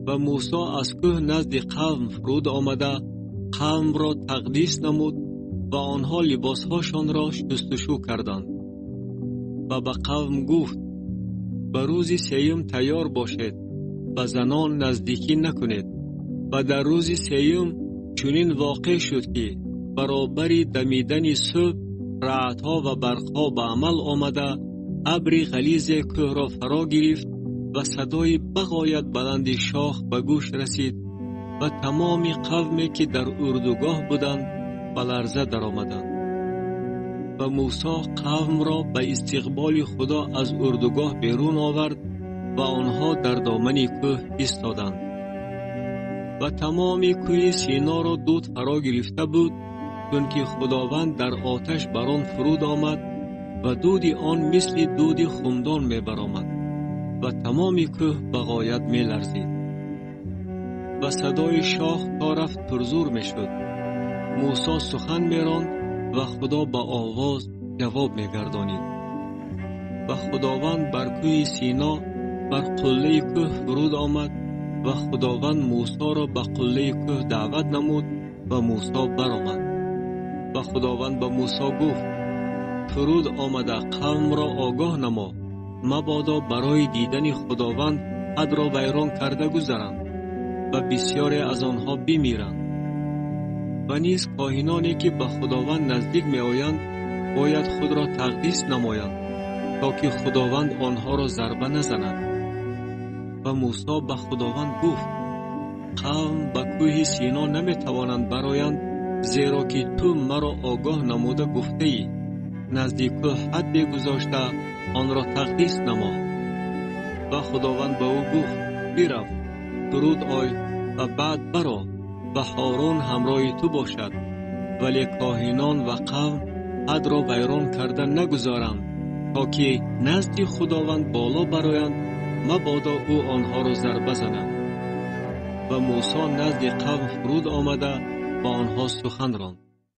و موسی از کوه نزد قوم فرود آمده قوم را تقدیس نمود و آنها لباسهاشان را شستشو کردند و به قوم گفت به روز سیوم تیار باشید و زنان نزدیکی نکنید. و در روز سیوم چنین واقع شد که برابری دمیدن صبح رعدها و برقها به عمل آمده ابری غلیظ کوه را فرا گرفت و صدای بغایت بلند شاخ به گوش رسید و تمام قومی که در اردوگاه بودند به لرزه در آمدند. و موسی قوم را به استقبال خدا از اردوگاه بیرون آورد و آنها در دامن کوه ایستادند. و تمام کوه سینا را دود فرا گرفته بود، چون که خداوند در آتش بر آن فرود آمد و دود آن مثل دود خمدان می برآمد و تمام کوه به غایت می لرزید و صدای شاخ تا رفت پرزور می شد. موسی سخن می راند و خدا با آواز جواب می گردانید. و خداوند بر کوه سینا بر قله کوه فرود آمد و خداوند موسی را به قله کوه دعوت نمود و موسی برآمد. و خداوند به موسی گفت فرود آمده قوم را آگاه نما، مبادا برای دیدن خداوند حد را ویران کرده گذرند و بسیاری از آنها بمیرند. و نیز کاهنانی که به خداوند نزدیک می آیند باید خود را تقدیس نمایند تا که خداوند آنها را ضربه نزند. و موسی به خداوند گفت قوم به کوه سینا نمی توانند برآیند، زیرا که تو مرا آگاه نموده گفته ای نزدیک کوه حد گذاشته آن را تقدیس نما. و خداوند به او گفت برو فرود آی و بعد برآ و هارون همراه تو باشد، ولی کاهنان و قوم حد را ویران کرده نگذارند تا که نزد خداوند بالا برآیند، مبادا او آنها را ضربه زند. و موسی نزد قوم فرود آمده با آنها سخن راند.